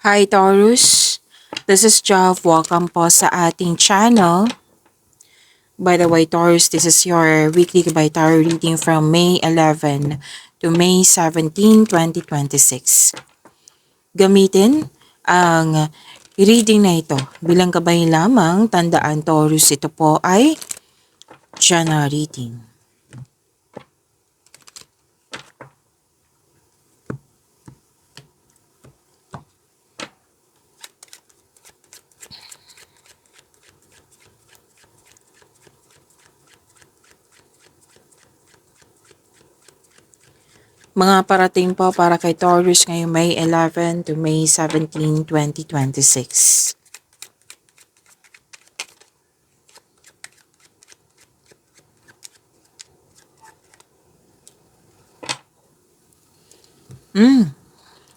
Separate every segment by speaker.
Speaker 1: Hi Taurus, this is Jav. Welcome po sa ating channel. By the way, Taurus, this is your weekly by tarot reading from May 11 to May 17, 2026. Gamitin ang reading na ito bilang gabay lamang. Tandaan Taurus, ito po ay general reading. Mga parating po para kay Taurus ngayong May 11 to May 17, 2026.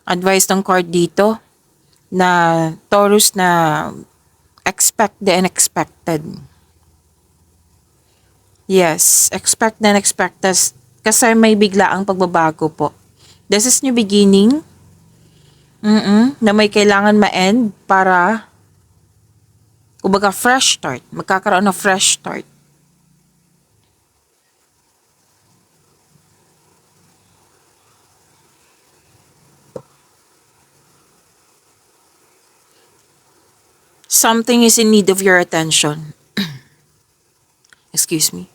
Speaker 1: Advice ng card dito na Taurus na expect the unexpected. Yes, expect the unexpected kasi may biglaang pagbabago po. This is new beginning. Na may kailangan ma-end para kumbaga fresh start. Magkakaroon ng fresh start. Something is in need of your attention. Excuse me.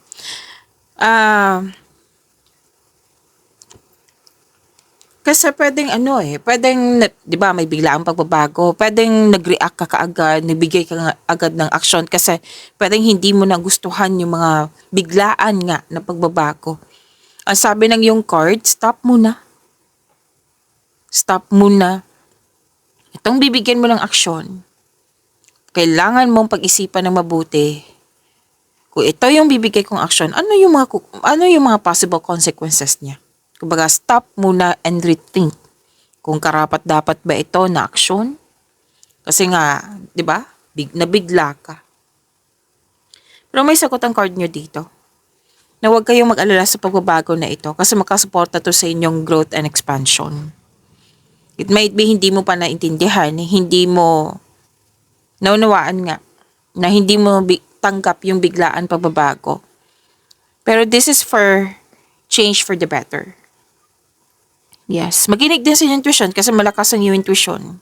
Speaker 1: Kasi pwedeng pwedeng, di ba, may biglaang pagbabago. Pwedeng nag-react ka kaagad, nagbigay ka agad ng action kasi pwedeng hindi mo nagustuhan yung mga biglaan nga na pagbabago. Ang sabi ng yung card, stop muna. Stop muna. Itong bibigyan mo ng aksyon, kailangan mong pag-isipan ng mabuti. Kung ito yung bibigay kong aksyon, ano yung mga possible consequences niya? Kumbaga, stop muna and rethink. Kung karapat dapat ba ito na aksyon? Kasi nga, di ba? Nabigla ka. Pero may sagot ang card nyo dito. Na huwag kayong mag-alala sa pagbabago na ito kasi makasuporta to sa inyong growth and expansion. It might be hindi mo pa naintindihan, hindi mo naunawaan nga, na hindi mo tanggap yung biglaan pagbabago. Pero this is for change for the better. Yes, makinig din sa intuition kasi malakas ang iyong intuition.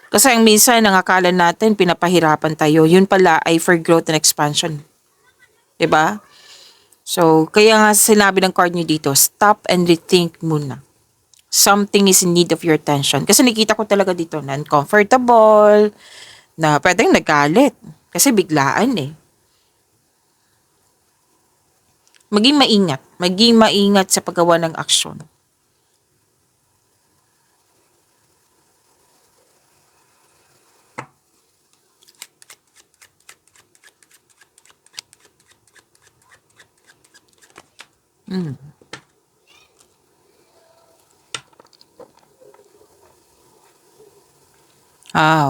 Speaker 1: Kasi ang minsan, ang akala natin, pinapahirapan tayo. Yun pala ay for growth and expansion. Diba? So, kaya nga sinabi ng card nyo dito, stop and rethink muna. Something is in need of your attention. Kasi nakita ko talaga dito na uncomfortable, na pwedeng nagalit. Kasi biglaan eh. Maging maingat sa paggawa ng aksyon.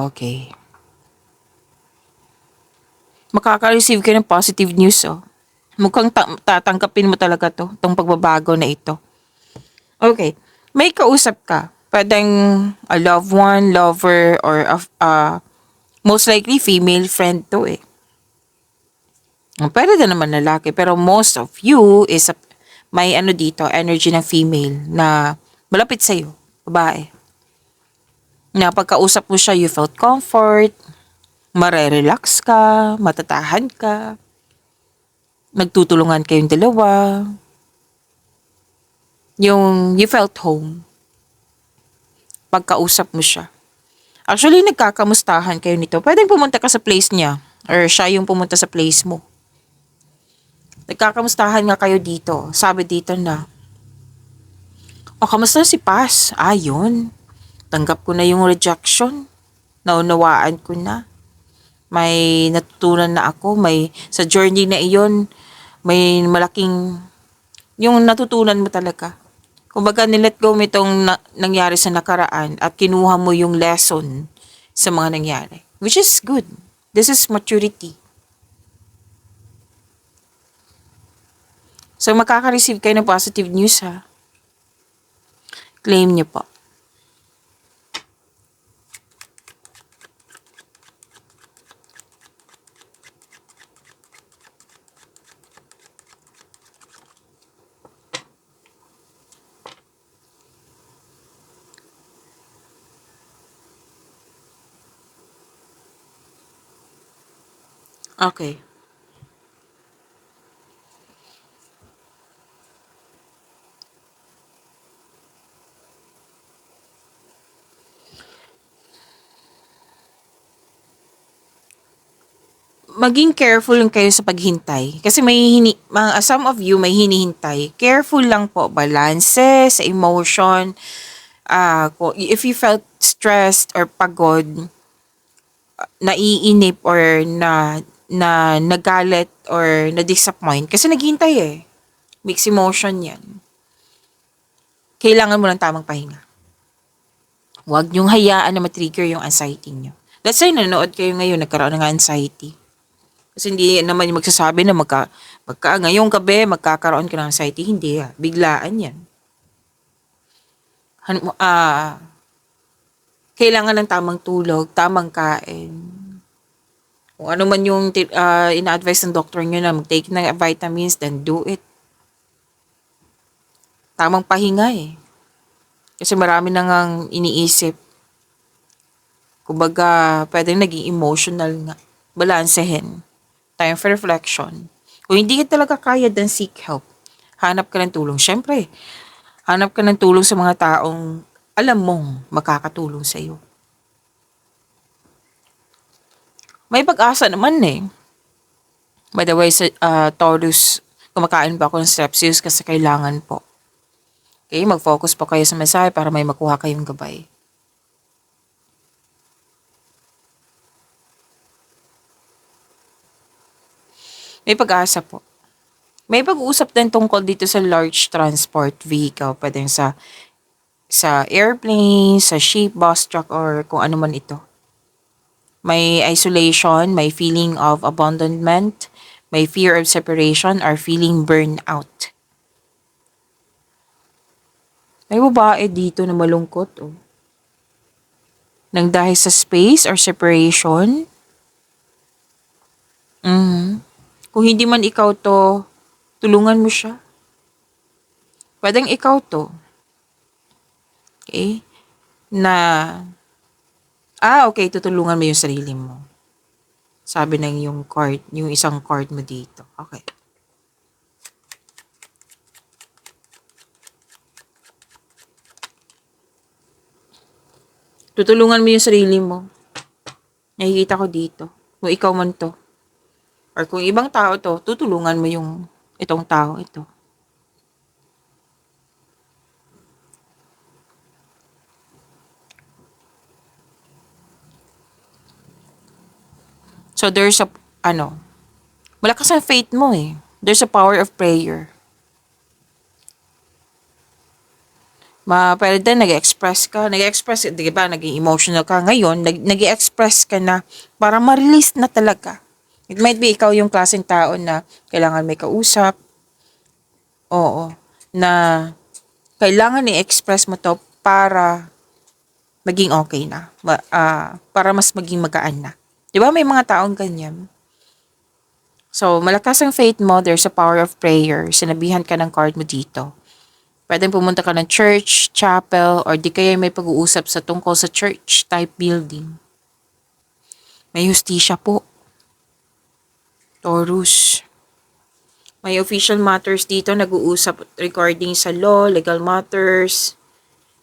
Speaker 1: Okay. Makaka-receive ka ng positive news, oh. Mukhang tatanggapin mo talaga itong pagbabago na ito. Okay. May kausap ka. Pwedeng a loved one, lover, or most likely female friend to eh. Pwede din naman lalaki, pero most of you is may dito, energy ng female na malapit sa'yo, babae. Na pagkausap mo siya, you felt comfort, marerelax ka, matatahan ka, nagtutulungan kayong dalawa, yung you felt home, pagkausap mo siya. Actually, nagkakamustahan kayo nito. Pwedeng pumunta ka sa place niya, or siya yung pumunta sa place mo. Nagkakamustahan nga kayo dito. Sabi dito na, kamusta si Paz? Yun. Tanggap ko na yung rejection. Naunawaan ko na. May natutunan na ako. Sa journey na iyon, may malaking, yung natutunan mo talaga. Kumbaga, nilet go mo itong nangyari sa nakaraan at kinuha mo yung lesson sa mga nangyari. Which is good. This is maturity. So, makaka-receive kayo ng positive news, ha? Claim niyo po. Okay. Maging careful lang kayo sa paghintay. Kasi some of you may hinihintay. Careful lang po, balanse sa emotion. If you felt stressed or pagod, naiinip or na nagalit or na-disappoint kasi naghihintay eh. Mixed emotion yan. Kailangan mo ng tamang pahinga. Huwag niyong hayaan na matrigger yung anxiety niyo. That's why nanonood kayo ngayon, nagkaroon ng anxiety. Kasi hindi naman yung magsasabi na ngayong gabi magkakaroon ka ng anxiety. Hindi biglaan yan. Kailangan ng tamang tulog, tamang kain. Kung ano man yung ina-advise ng doktor nyo na mag-take ng vitamins, then do it. Tamang pahinga eh. Kasi marami na ngang iniisip. Kumbaga, pwedeng naging emotional nga. Balansehin. Time for reflection. Kung hindi ka talaga kaya, then seek help. Hanap ka ng tulong. Siyempre, hanap ka ng tulong sa mga taong alam mong makakatulong sa iyo. May pag-asa naman eh. By the way, sa Taurus, kumakain pa ako ng Strepsils kasi kailangan po. Okay, mag-focus po kayo sa mensahe para may makuha kayong gabay. May pag-asa po. May pag-uusap din tungkol dito sa large transport vehicle. Pwede sa airplane, sa ship, bus, truck, or kung ano man ito. May isolation, may feeling of abandonment, may fear of separation, or feeling burnout. May babae dito na malungkot. Oh. Nang dahil sa space or separation. Kung hindi man ikaw to, tulungan mo siya. Pwedeng ikaw to. Okay? Okay, tutulungan mo yung sarili mo. Sabi ng yung isang card mo dito. Okay. Tutulungan mo yung sarili mo. Nakikita ko dito. Kung ikaw man to. Or kung ibang tao to, tutulungan mo itong tao ito. So there's malakas ang faith mo eh. There's a power of prayer. Pwede nag-express, di ba, naging emotional ka ngayon, nag-express ka na para ma-release na talaga. It might be ikaw yung klaseng tao na kailangan may kausap. Oo. Na kailangan i-express mo to para maging okay na. Para mas maging magaan na. Di ba may mga taong ganyan? So, malakas ang faith mo, there's a power of prayer. Sinabihan ka ng card mo dito. Pwedeng pumunta ka ng church, chapel, or di kaya may pag-uusap sa tungkol sa church type building. May hustisya po. Taurus. May official matters dito, nag-uusap regarding sa law, legal matters,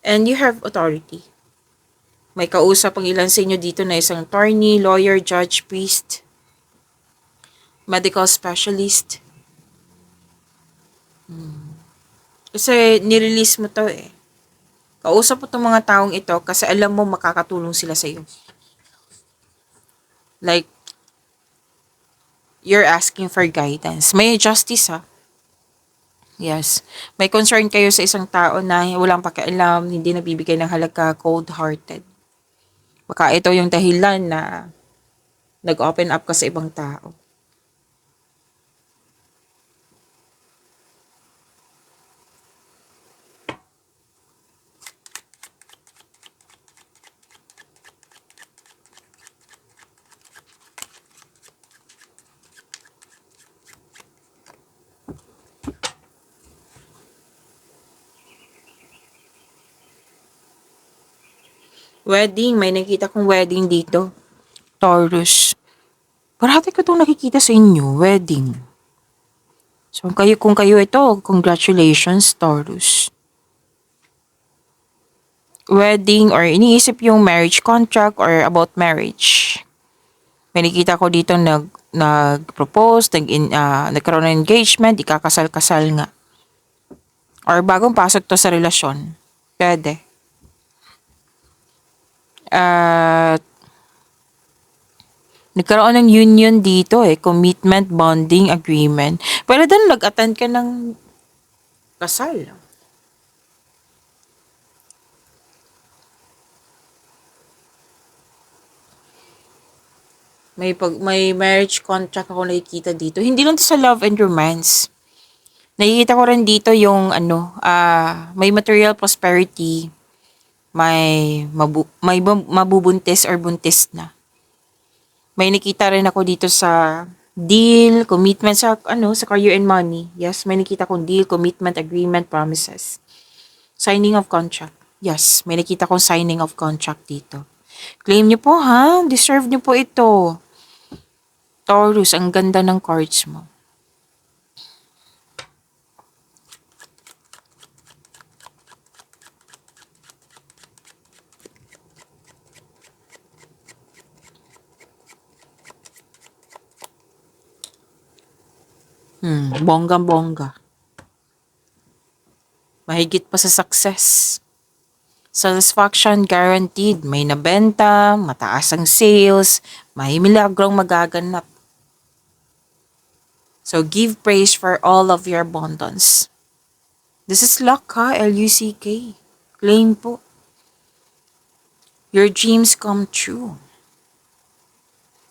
Speaker 1: and you have authority. May kausap ang ilan sa inyo dito na isang attorney, lawyer, judge, priest, medical specialist. Kasi nirelease mo to eh. Kausap mo itong mga taong ito kasi alam mo makakatulong sila sa iyo. Like, you're asking for guidance. May justice Yes. May concern kayo sa isang tao na walang pakialam, hindi nabibigay ng halaga, cold-hearted. Baka ito yung dahilan na nag-open up ka sa ibang tao. Wedding, may nakita kong wedding dito. Taurus. Parati ko itong nakikita sa inyo, wedding. So, kung kayo ito, congratulations, Taurus. Wedding or iniisip yung marriage contract or about marriage. May nakita ko dito nag-propose, nagkaroon ng engagement, ikakasal-kasal nga. Or bagong pasok to sa relasyon. Pwede. At nagkaroon ng union dito commitment, bonding, agreement. Pwede din nag-attend ka ng kasal. May marriage contract ako nakikita dito. Hindi lang to sa love and romance. Nakikita ko rin dito yung may material prosperity, may mabubuntis or buntis na. May nakita rin ako dito sa deal, commitment sa career and money. Yes, may nakita kong deal, commitment, agreement, promises. Signing of contract. Yes, may nakita kong signing of contract dito. Claim niyo po ha, deserve niyo po ito. Taurus, ang ganda ng cards mo. Bonggang-bongga. Mahigit pa sa success. Satisfaction guaranteed. May nabenta, mataas ang sales, may milagrong magaganap. So, give praise for all of your abundance. This is luck ha, L-U-C-K. Claim po. Your dreams come true.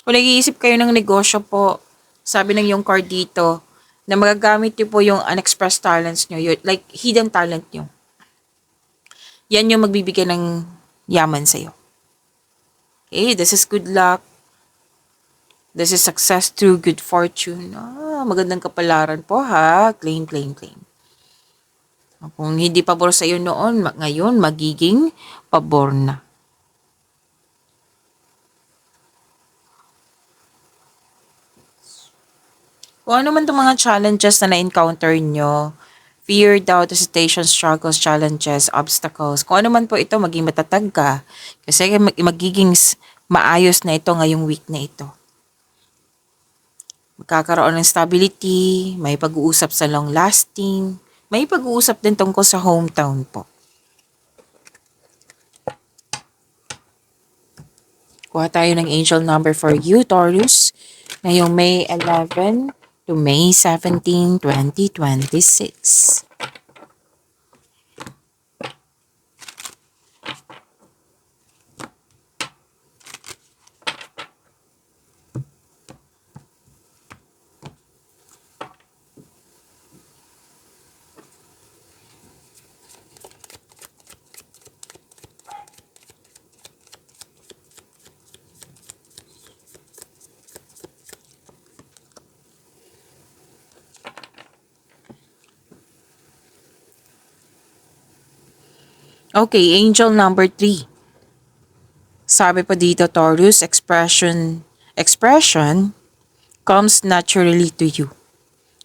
Speaker 1: Kung nag-iisip kayo ng negosyo po, sabi ng yung card dito, na magagamit niyo po yung unexpressed talents niyo, like hidden talent niyo. Yan yung magbibigay ng yaman sa'yo. Okay, this is good luck. This is success through good fortune. Magandang kapalaran po ha. Claim, claim, claim. Kung hindi pabor sa'yo noon, ngayon magiging pabor na. Kung ano man itong mga challenges na na-encounter nyo, fear, doubt, hesitation, struggles, challenges, obstacles, kung ano man po ito, maging matatag ka. Kasi magiging maayos na ito ngayong week na ito. Magkakaroon ng stability, may pag-uusap sa long lasting, may pag-uusap din tungkol sa hometown po. Kuha tayo ng angel number for you, Taurus, ngayong May 11 to May 17, 2026. Okay, angel number 3. Sabi pa dito, Taurus, expression comes naturally to you.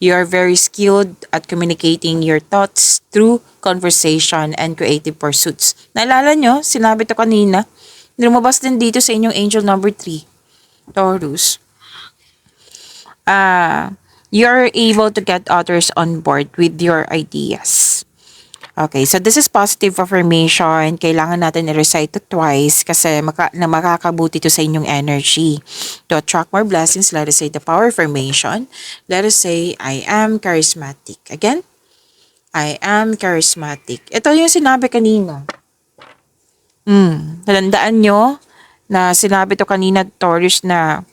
Speaker 1: You are very skilled at communicating your thoughts through conversation and creative pursuits. Naalala nyo, sinabi to kanina, lumabas din dito sa inyong angel number 3, Taurus. You're able to get others on board with your ideas. Okay, so this is positive affirmation. Kailangan natin i-recite it twice kasi makakabuti to sa inyong energy. To attract more blessings, let us say the power affirmation. Let us say, I am charismatic. Again, I am charismatic. Ito yung sinabi kanina. Nalandaan nyo na sinabi to kanina, Taurus, na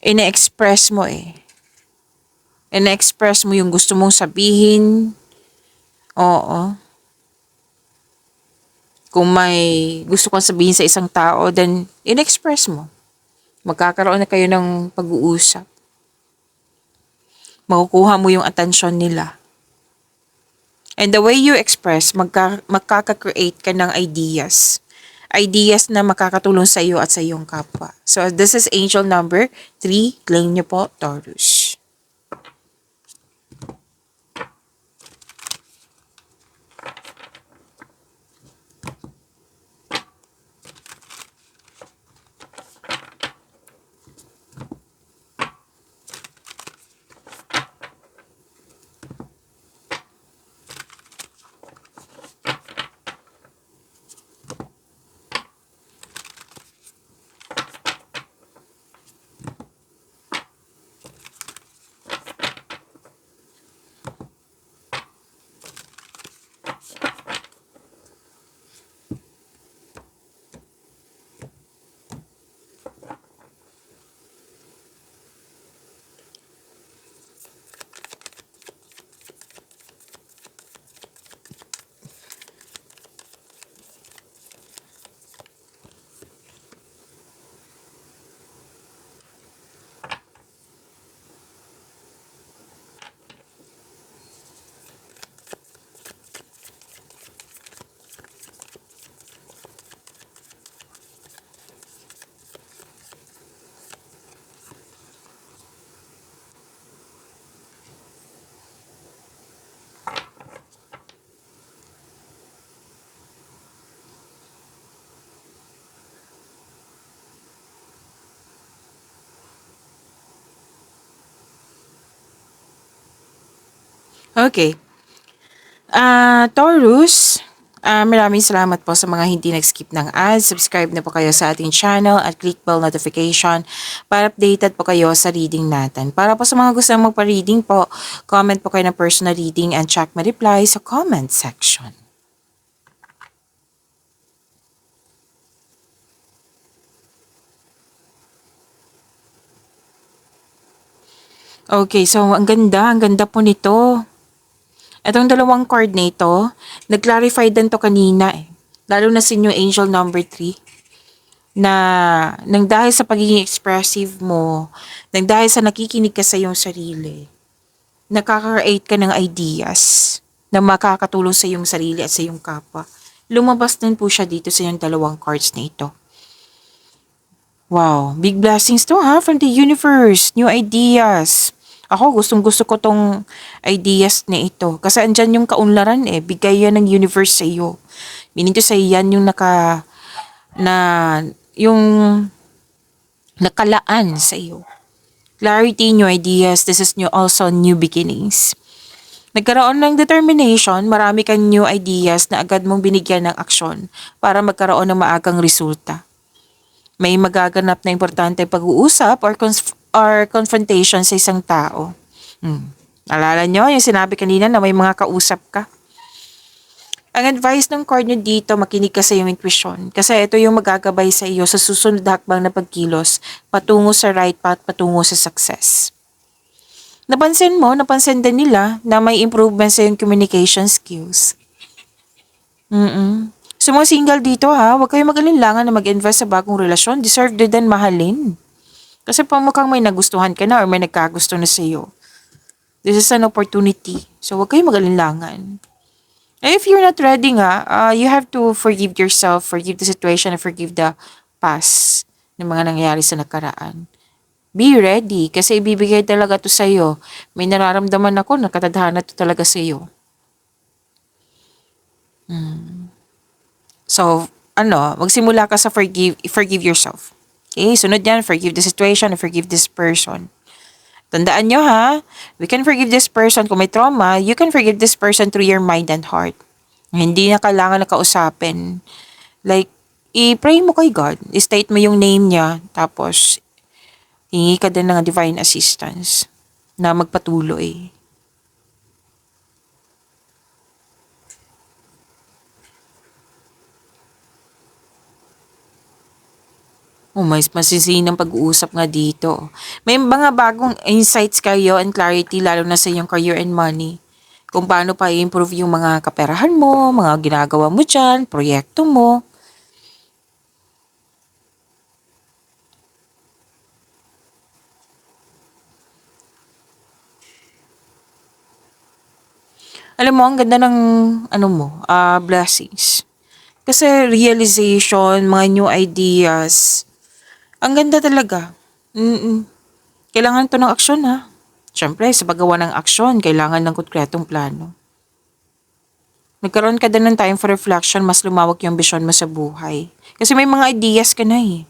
Speaker 1: ine-express mo Ine-express mo yung gusto mong sabihin. Oo. Kung may gusto kang sabihin sa isang tao, then in-express mo. Magkakaroon na kayo ng pag-uusap. Makukuha mo yung atensyon nila. And the way you express, magkaka-create ka ng ideas. ideas na makakatulong sa iyo at sa iyong kapwa. So, this is angel number 3. Claim niyo po, Taurus. Okay. Taurus, maraming salamat po sa mga hindi nag-skip ng ads. Subscribe na po kayo sa ating channel at click bell notification para updated po kayo sa reading natin. Para po sa mga gusto magpa-reading po, comment po kayo ng personal reading and check my reply sa comment section. Okay, so ang ganda po nito. Itong dalawang card na ito, nag-clarify din to kanina eh. Lalo na sa inyo angel number 3 na nang dahil sa pagiging expressive mo, nang dahil sa nakikinig ka sa iyong sarili, nakaka-create ka ng ideas na makakatulong sa iyong sarili at sa iyong kapwa. Lumabas din po siya dito sa iyong dalawang cards na ito. Wow, big blessings to ha from the universe, new ideas. Ako gustong-gusto ko tong ideas na ito kasi andyan yung kaunlaran eh, bigay yan ng universe sa iyo. Meaning to say yan yung na yung nakalaan sa iyo. Clarity, new ideas, this is new also new beginnings. Nagkaroon ng determination, marami kang new ideas na agad mong binigyan ng aksyon para magkaroon ng maagang resulta. May magaganap na importante pag-uusap or confrontation sa isang tao. Alala nyo, yung sinabi kanina na may mga kausap ka. Ang advice ng card nyo dito, makinig ka sa iyong intuition. Kasi ito yung magagabay sa iyo sa susunod na hakbang na pagkilos, patungo sa right path, patungo sa success. Napansin din nila na may improvement sa iyong communication skills. Sa mga single dito ha, huwag kayong mag-alinlangan na mag-invest sa bagong relasyon. Deserve din mahalin. Kasi mukhang may nagustuhan ka na or may nagkagusto na sa iyo. This is an opportunity. So huwag kayong mag-alinlangan. If you're not ready nga, you have to forgive yourself, forgive the situation, and forgive the past ng mga nangyayari sa nakaraan. Be ready kasi ibibigay talaga to sa iyo. May nararamdaman ako na katadhana to talaga sa iyo. So, magsimula ka sa forgive yourself. Okay, sunod yan, forgive the situation and forgive this person. Tandaan nyo ha, we can forgive this person. Kung may trauma, you can forgive this person through your mind and heart. Hindi na kailangan na kausapin. Like, i-pray mo kay God. I-state mo yung name niya. Tapos, hingi ka din ng divine assistance na magpatuloy. Mas masisinang pag-uusap nga dito. May mga bagong insights kayo and clarity lalo na sa iyong career and money. Kung paano pa i-improve yung mga kaperahan mo, mga ginagawa mo dyan, proyekto mo. Alam mo, ang ganda ng blessings. Kasi realization, mga new ideas. Ang ganda talaga. Mm. Kailangan to ng aksyon ha. Siyempre, sa paggawa ng aksyon, kailangan ng konkretong plano. Nagkaroon ka din ng time for reflection, mas lumawak yung vision mo sa buhay. Kasi may mga ideas ka na eh.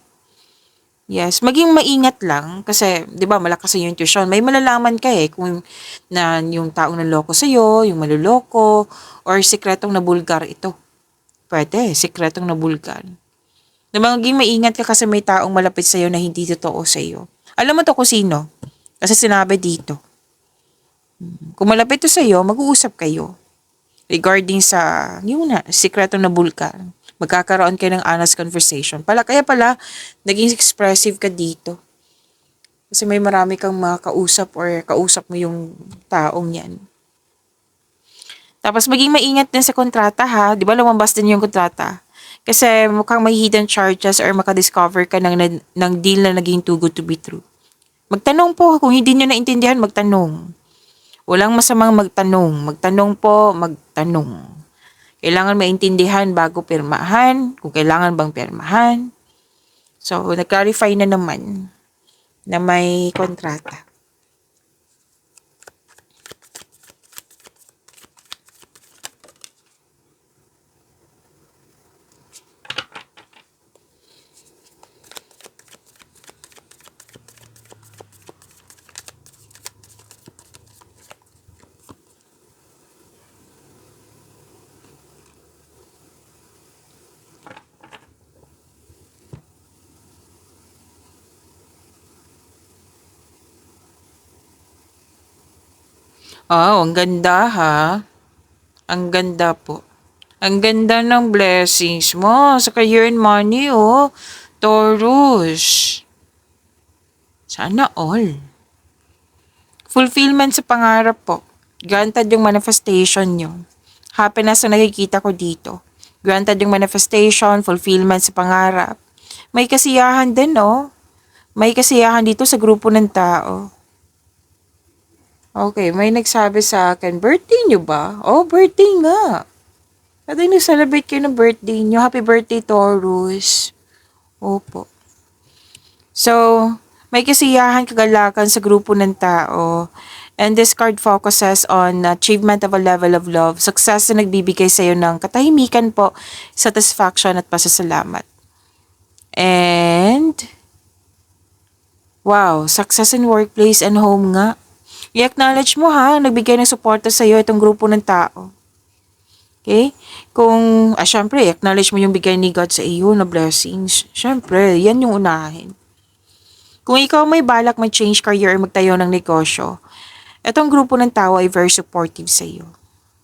Speaker 1: Yes, maging maingat lang kasi 'di ba malakas yung intuition. May malalaman ka eh kung na yung taong naloko sa yung maluloko or sikretong nabulgar ito. Pwede, sikretong nabulgar. Na maging maingat ka kasi may taong malapit sa na hindi totoo sa Alam mo to kung sino? Kasi sinabi dito. Kung malapit to sa mag-uusap kayo regarding sa yung na sikretong nabulgar. Magkakaroon kayo ng honest conversation. Kaya pala, naging expressive ka dito. Kasi may marami kang makakausap or kausap mo yung taong yan. Tapos maging maingat din sa kontrata ha. Di ba lumabas din yung kontrata? Kasi mukhang may hidden charges or makadiscover ka ng deal na naging too good to be true. Magtanong po. Kung hindi nyo naintindihan, magtanong. Walang masamang magtanong. Magtanong po, magtanong. Kailangan maintindihan bago pirmahan. Kung kailangan bang pirmahan. So, nag-clarify na naman na may kontrata. Oh, ang ganda ha. Ang ganda po. Ang ganda ng blessings mo sa career and money, oh. Taurus. Sana all. Fulfillment sa pangarap po. Granted yung manifestation nyo. Happiness na nakikita ko dito. Granted yung manifestation, fulfillment sa pangarap. May kasiyahan din, oh. May kasiyahan dito sa grupo ng tao. Okay, may nagsabi sa akin, birthday nyo ba? Oh, birthday nga. Kada nag-celebrate kayo ng birthday nyo. Happy birthday, Taurus. Opo. So, may kasiyahan kagalakan sa grupo ng tao. And this card focuses on achievement of a level of love. Success na nagbibigay sa iyo ng katahimikan po, satisfaction at pasasalamat. And, wow, success in workplace and home nga. I-acknowledge mo ha, nagbigay ng suporta sa iyo itong grupo ng tao. Okay? Kung, syempre, acknowledge mo yung bigay ni God sa iyo na blessings. Syempre, yan yung unahin. Kung ikaw may balak mag-change career or magtayo ng negosyo, itong grupo ng tao ay very supportive sa iyo.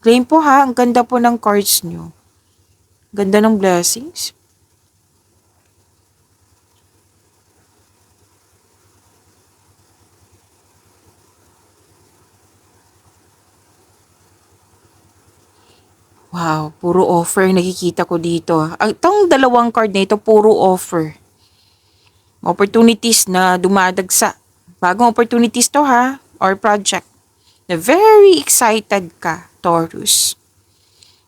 Speaker 1: Claim po ha, ang ganda po ng cards nyo. Ganda ng blessings. Wow, puro offer nakikita ko dito. Itong dalawang card na ito, puro offer. Opportunities na dumadagsa. Bagong opportunities to ha, or project. Na very excited ka, Taurus.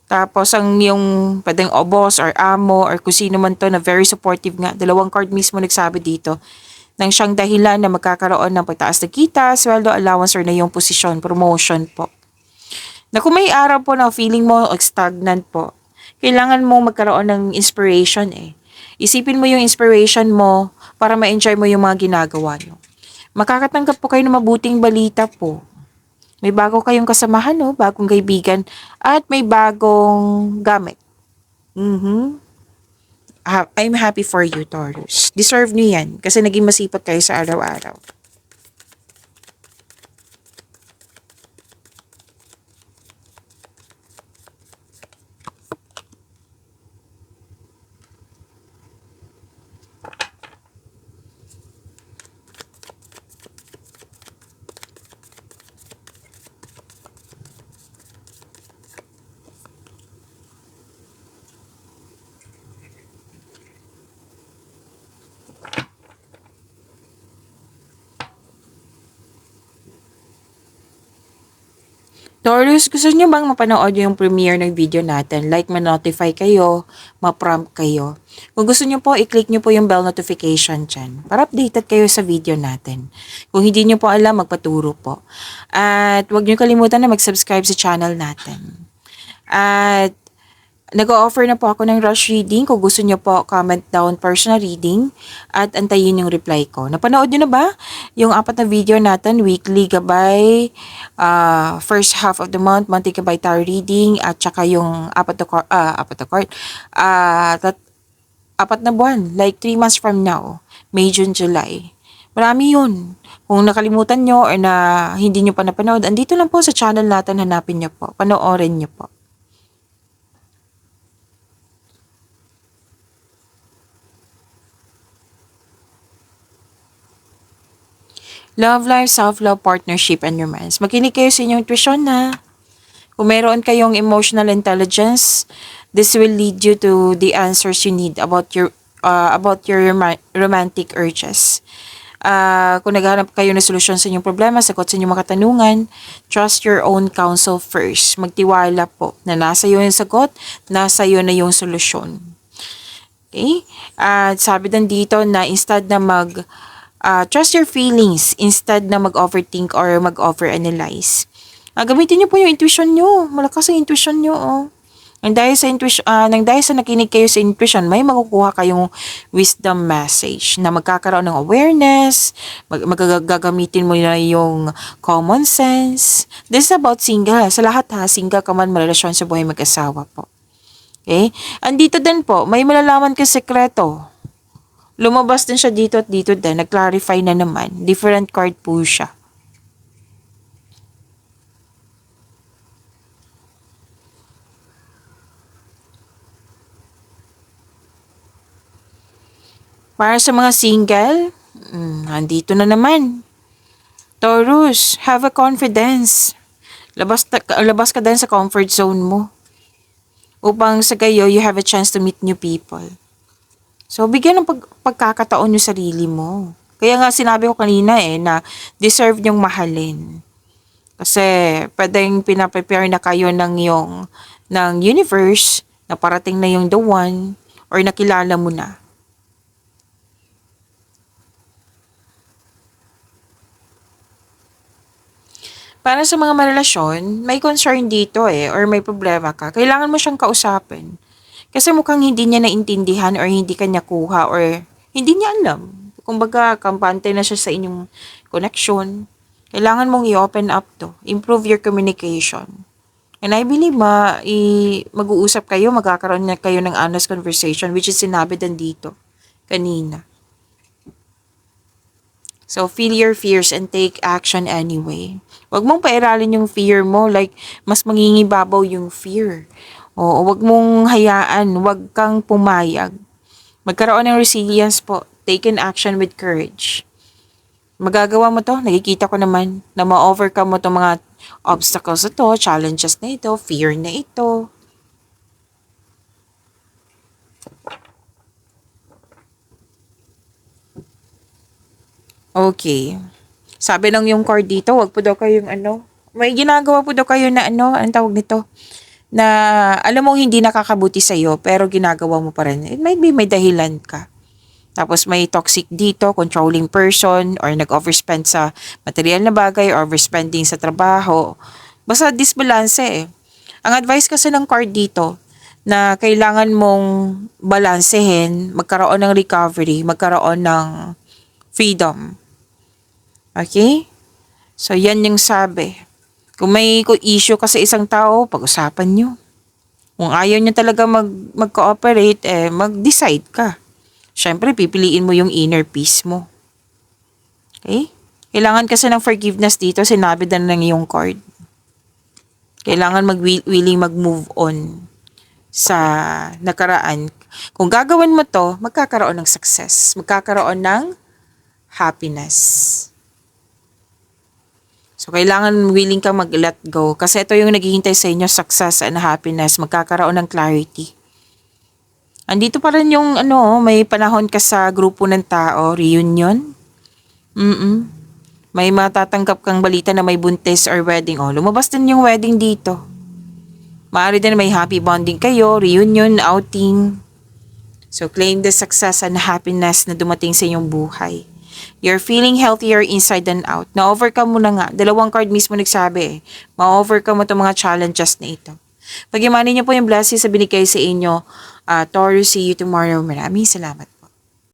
Speaker 1: Tapos ang yung pwedeng o boss or amo or kung sino man to na very supportive nga. Dalawang card mismo nagsabi dito nang siyang dahilan na magkakaroon ng pagtaas na kita, sweldo, allowance or na yung posisyon, promotion po. Na kung may araw po na feeling mo stagnant po, kailangan mo magkaroon ng inspiration eh. Isipin mo yung inspiration mo para ma-enjoy mo yung mga ginagawa nyo. Makakatanggap po kayo ng mabuting balita po. May bago kayong kasamahan, no? Bagong kaibigan, at may bagong gamit. I'm happy for you, Taurus. Deserve nyo yan kasi naging masipag kayo sa araw-araw. Taurus, gusto niyo bang mapanood yung premiere ng video natin? Like, ma-notify kayo, ma-prompt kayo. Kung gusto niyo po, i-click niyo po yung bell notification dyan para updated kayo sa video natin. Kung hindi niyo po alam, magpaturo po. At huwag niyo kalimutan na mag-subscribe sa channel natin. At nag-o-offer na po ako ng rush reading. Kung gusto niyo po, comment down personal reading at antayin yung reply ko. Napanood niyo na ba yung 4 na video natin? Weekly gabay, first half of the month, monthly gabay tarot reading, at saka yung 4 na buwan, like 3 months from now, May, June, July. Marami yun. Kung nakalimutan nyo or na hindi nyo pa napanood, andito lang po sa channel natin, hanapin nyo po. Panoorin nyo po. Love life, self-love, partnership, and romance. Makinig kayo sa inyong intuition na. Kung meron kayong emotional intelligence, this will lead you to the answers you need about your romantic urges. Kung naghahanap kayo ng solusyon sa inyong problema, sagot sa inyong mga katanungan, trust your own counsel first. Magtiwala po na nasa iyo yung sagot, nasa iyo na yung solusyon. Okay? At sabi din dito na instead na trust your feelings instead na mag-overthink or mag-overanalyze. Gamitin niyo po yung intuition niyo. Malakas ang intuition niyo, oh. Nang dahil sa nakinig kayo sa intuition, may makukuha kayong wisdom message na magkakaroon ng awareness, magagamitin mo na yung common sense. This is about single. Sa lahat single ka man, marelasyon sa buhay mag-asawa po. Okay? Andito din po, may malalaman ka sekreto. Lumabas din siya dito at dito din. Nag-clarify na naman. Different card po siya. Para sa mga single, andito na naman. Taurus, have a confidence. Labas ka din sa comfort zone mo. Upang sa gayo, you have a chance to meet new people. So, bigyan ng pagkakataon yung sarili mo. Kaya nga sinabi ko kanina na deserve nyong mahalin. Kasi pwedeng pinaprepare na kayo ng universe na parating na yung the one or nakilala mo na. Para sa mga marelasyon, may concern dito or may problema ka. Kailangan mo siyang kausapin. Kasi mukhang hindi niya naintindihan or hindi kanya kuha or hindi niya alam. Kumbaga, kampante na siya sa inyong connection. Kailangan mong i-open up to. Improve your communication. And I believe mag-uusap kayo, magkakaroon na kayo ng honest conversation which is sinabi din dito kanina. So, feel your fears and take action anyway. Huwag mong pairalin yung fear mo, like, mas mangingibabaw yung fear. Oo, huwag mong hayaan, huwag kang pumayag. Magkaroon ng resilience po. Take an action with courage. Magagawa mo to, nakikita ko naman na ma-overcome mo to mga obstacles na to, challenges na ito, fear na ito. Okay. Sabi ng yung card dito, wag po daw kayong may ginagawa po daw kayo na anong tawag nito? Na alam mong hindi nakakabuti sa'yo, pero ginagawa mo pa rin. It might be may dahilan ka. Tapos may toxic dito, controlling person, or nag-overspend sa material na bagay, or overspending sa trabaho. Basta disbalance. Ang advice kasi ng card dito, na kailangan mong balansehin, magkaroon ng recovery, magkaroon ng freedom. Okay? So, yan yung sabi. Kung may issue ka sa isang tao, pag-usapan nyo. Kung ayaw nyo talaga mag-cooperate, mag-decide ka. Siyempre, pipiliin mo yung inner peace mo. Okay? Kailangan kasi ng forgiveness dito, sinabi din ng iyong card. Kailangan willing mag-move on sa nakaraan. Kung gagawin mo to, magkakaroon ng success. Magkakaroon ng happiness. So, kailangan willing kang mag-let go. Kasi ito yung naghihintay sa inyo, success and happiness. Magkakaroon ng clarity. Andito pa rin yung may panahon ka sa grupo ng tao, reunion. May matatanggap kang balita na may buntis or wedding. O, lumabas din yung wedding dito. Maaari din may happy bonding kayo, reunion, outing. So, claim the success and happiness na dumating sa inyong buhay. You're feeling healthier inside and out. Na-overcome mo na nga. 2 card mismo nagsabi eh. Ma-overcome mo itong mga challenges na ito. Pag-imanin niyo po yung blessings sa binigay sa inyo. Taurus, see you tomorrow. Maraming salamat.